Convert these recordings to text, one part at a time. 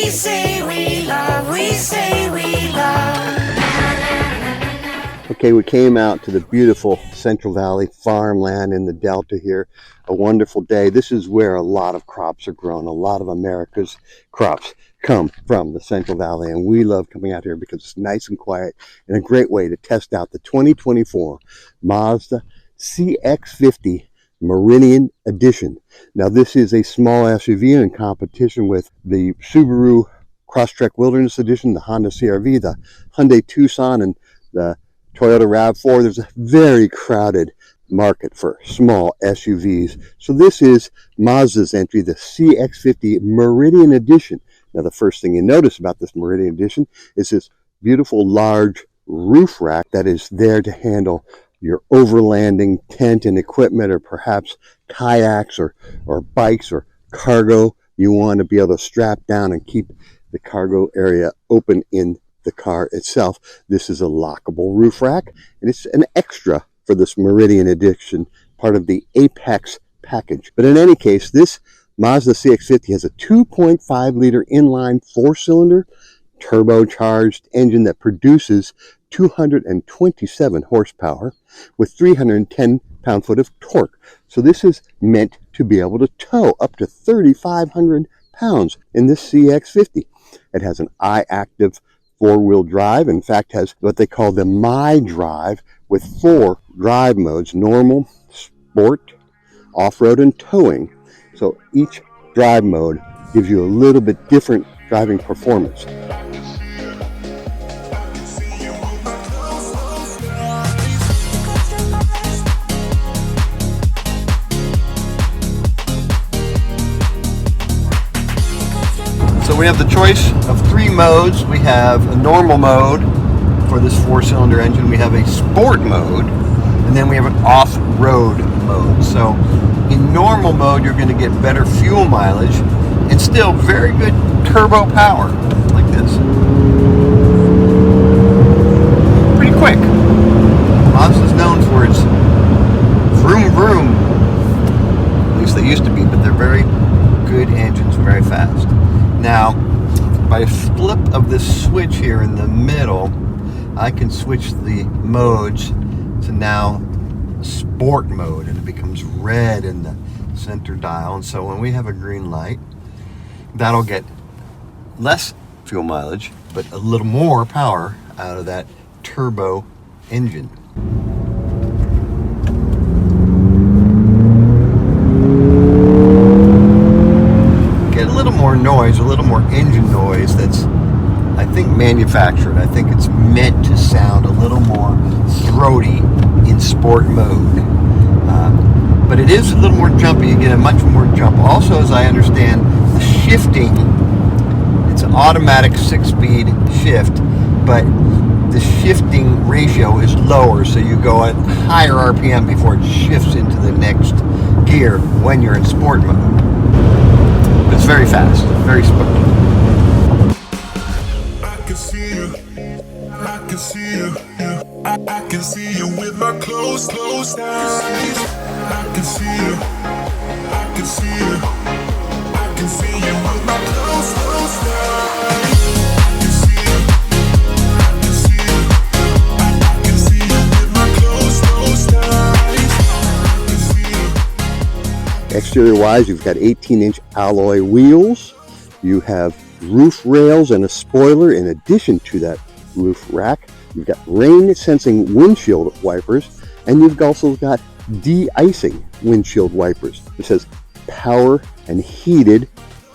We say we love, we say we love. Okay, we came out to the beautiful Central Valley farmland in the Delta here. A wonderful day. This is where a lot of crops are grown. A lot of America's crops come from the Central Valley, and we love coming out here because it's nice and quiet and a great way to test out the 2024 Mazda CX-50 Meridian Edition. Now, this is a small SUV in competition with the Subaru Crosstrek Wilderness Edition, the Honda CR-V, the Hyundai Tucson, and the Toyota RAV4. There's a very crowded market for small SUVs. So this is Mazda's entry, the CX-50 Meridian Edition. Now, the first thing you notice about this Meridian Edition is this beautiful large roof rack that is there to handle your overlanding tent and equipment, or perhaps kayaks or bikes or cargo. You want to be able to strap down and keep the cargo area open in the car itself. This is a lockable roof rack, and it's an extra for this Meridian Edition, part of the Apex package. But in any case, this Mazda CX-50 has a 2.5-liter inline 4-cylinder turbocharged engine that produces 227 horsepower with 310 pound-foot of torque. So this is meant to be able to tow up to 3,500 pounds in this CX-50. It has an I-active 4-wheel drive. In fact, has what they call the My Drive with 4 drive modes: normal, sport, off-road, and towing. So each drive mode gives you a little bit different driving performance. So we have the choice of 3 modes. We have a normal mode for this 4-cylinder engine. We have a sport mode, and then we have an off-road mode. So in normal mode, you're going to get better fuel mileage and still very good turbo power, like this. Pretty quick. Mazda's known for its vroom vroom. At least they used to be, but they're very good engines, very fast. Now, by a flip of this switch here in the middle, I can switch the modes to now sport mode, and it becomes red in the center dial. And so when we have a green light, that'll get less fuel mileage, but a little more power out of that turbo engine. Get a little more noise, a little more engine noise that's, I think, manufactured. I think it's meant to sound a little more throaty in sport mode. But it is a little more jumpy. You get a much more jump. Also, as I understand, the shifting, it's an automatic 6-speed shift, but the shifting ratio is lower, so you go at higher RPM before it shifts into the next gear when you're in sport mode. It's very fast, very spooky. I can see you, I can see you, I can see you with my closed eyes. I can see you, I can see you, I can see you with my closed eyes. I can see you, I can see you, I can see you with my closed eyes. I can see you. Exterior-wise, you've got 18-inch alloy wheels. You have roof rails and a spoiler in addition to that roof rack. You've got rain-sensing windshield wipers, and you've also got de-icing windshield wipers. It says power and heated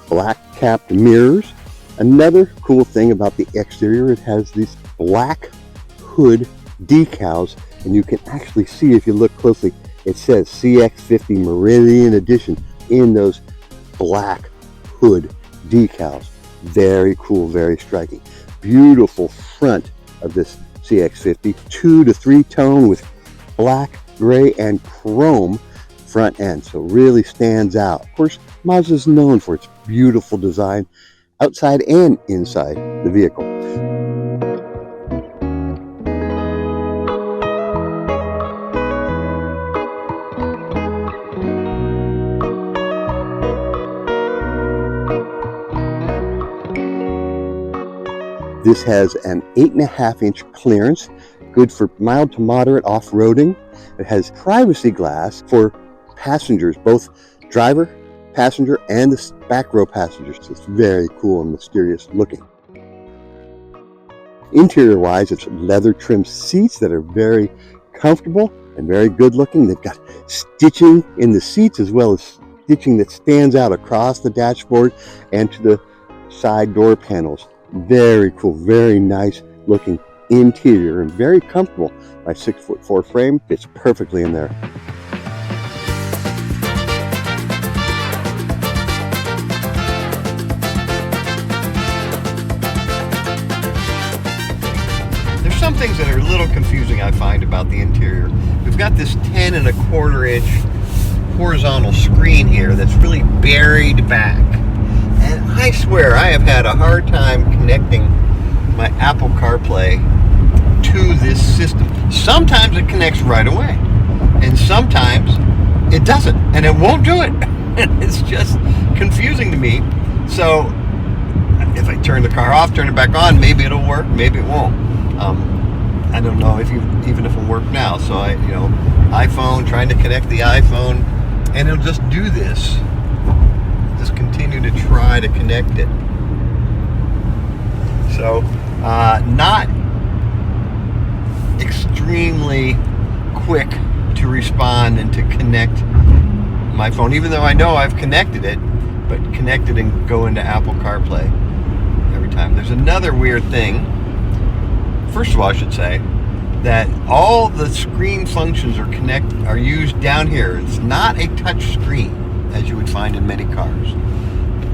black-capped mirrors. Another cool thing about the exterior, it has these black hood decals, and you can actually see, if you look closely, it says CX-50 Meridian Edition in those black hood decals. Very cool, very striking. Beautiful front of this CX-50, 2 to 3 tone with black, gray, and chrome front end. So really stands out. Of course, Mazda is known for its beautiful design outside and inside the vehicle. This has an 8.5-inch clearance, good for mild to moderate off-roading. It has privacy glass for passengers, both driver, passenger, and the back row passengers. It's very cool and mysterious looking. Interior wise, it's leather trimmed seats that are very comfortable and very good looking. They've got stitching in the seats as well as stitching that stands out across the dashboard and to the side door panels. Very cool, very nice looking interior and very comfortable. My 6'4" frame fits perfectly in there. There's some things that are a little confusing, I find, about the interior. We've got this 10.25-inch horizontal screen here that's really buried back. And I swear I have had a hard time connecting my Apple CarPlay to this system. Sometimes it connects right away, and sometimes it doesn't, and it won't do it. It's just confusing to me. So if I turn the car off, turn it back on, maybe it'll work, maybe it won't. I don't know even if it'll work now. So iPhone, trying to connect the iPhone, and it'll just do this. Just continue to try to connect it. So not extremely quick to respond and to connect my phone, even though I know I've connected it, but connect it and go into Apple CarPlay every time. There's another weird thing. First of all, I should say that all the screen functions are used down here. It's not a touch screen as you would find in many cars.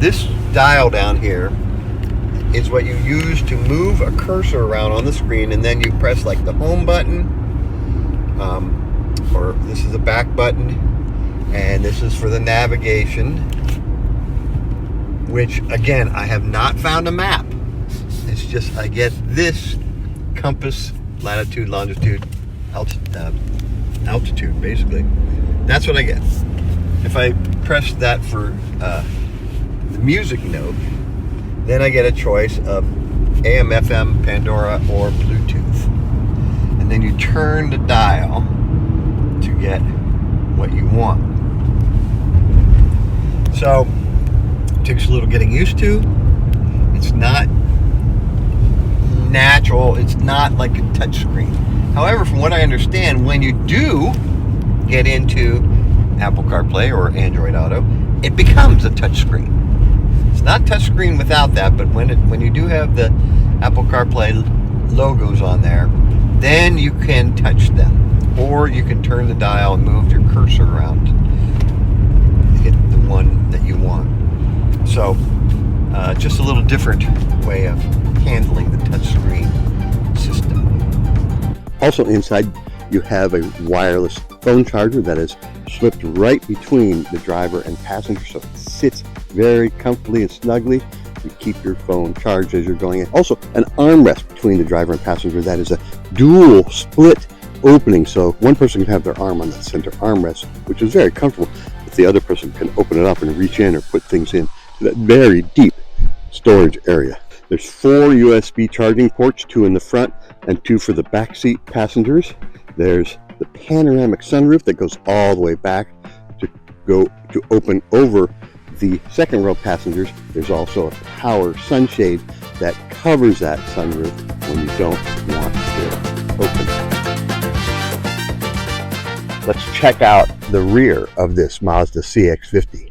This dial down here is what you use to move a cursor around on the screen, and then you press like the home button, or this is the back button, and this is for the navigation, which again, I have not found a map. It's just I get this compass, latitude, longitude, altitude, basically. That's what I get. If I press that for the music note, then I get a choice of AM, FM, Pandora, or Bluetooth. And then you turn the dial to get what you want. So, it takes a little getting used to. It's not natural. It's not like a touch screen. However, from what I understand, when you do get into Apple CarPlay or Android Auto, it becomes a touch screen. It's not touch screen without that, but when you do have the Apple CarPlay logos on there, then you can touch them, or you can turn the dial and move your cursor around to hit the one that you want. So just a little different way of handling the touchscreen system. Also inside, you have a wireless phone charger that is slipped right between the driver and passenger, so it sits very comfortably and snugly. You keep your phone charged as you're going in. Also, an armrest between the driver and passenger that is a dual split opening, so one person can have their arm on that center armrest, which is very comfortable, if the other person can open it up and reach in or put things in that very deep storage area. There's 4 USB charging ports, 2 in the front and 2 for the back seat passengers. There's the panoramic sunroof that goes all the way back to open over the second row passengers. There's also a power sunshade that covers that sunroof when you don't want it open. Let's check out the rear of this Mazda CX-50.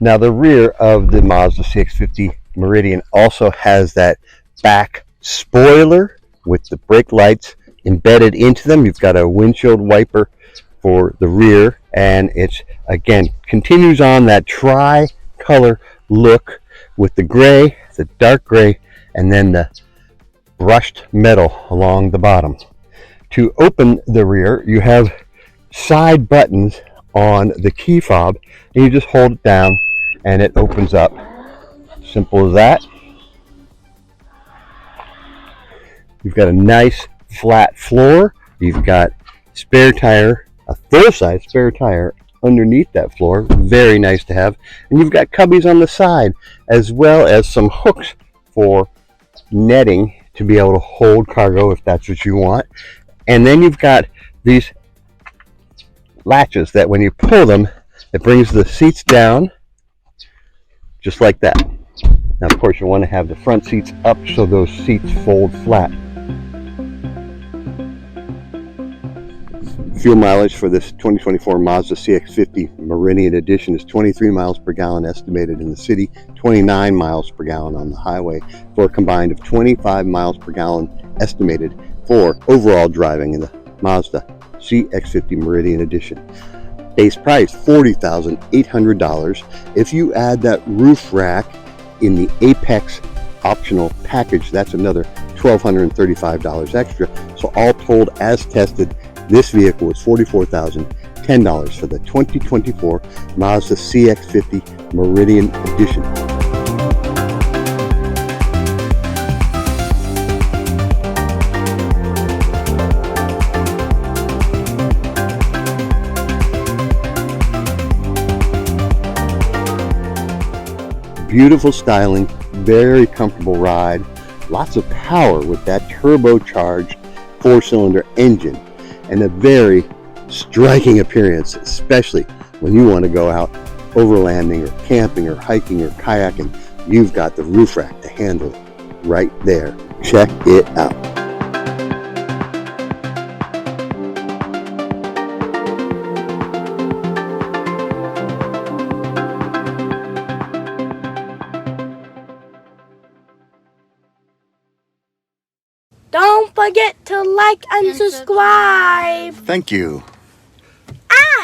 Now, the rear of the Mazda CX-50 Meridian also has that back spoiler with the brake lights embedded into them. You've got a windshield wiper for the rear, and it's again continues on that tri-color look with the gray, the dark gray, and then the brushed metal along the bottom. To open the rear, you have side buttons on the key fob, and you just hold it down and it opens up. Simple as that. You've got a nice flat floor. You've got spare tire, a full-size spare tire underneath that floor. Very nice to have. And you've got cubbies on the side, as well as some hooks for netting to be able to hold cargo if that's what you want. And then you've got these latches that when you pull them, it brings the seats down just like that. Now, of course, you want to have the front seats up so those seats fold flat. Fuel mileage for this 2024 Mazda CX-50 Meridian Edition is 23 miles per gallon estimated in the city, 29 miles per gallon on the highway, for a combined of 25 miles per gallon estimated for overall driving in the Mazda CX-50 Meridian Edition. Base price $40,800. If you add that roof rack in the Apex optional package, that's another $1,235 extra. So all told, as tested, this vehicle is $44,010 for the 2024 Mazda CX-50 Meridian Edition. Beautiful styling, very comfortable ride, lots of power with that turbocharged 4-cylinder engine, and a very striking appearance, especially when you want to go out overlanding or camping or hiking or kayaking. You've got the roof rack to handle it right there. Check it out. Don't forget to like and subscribe. Thank you.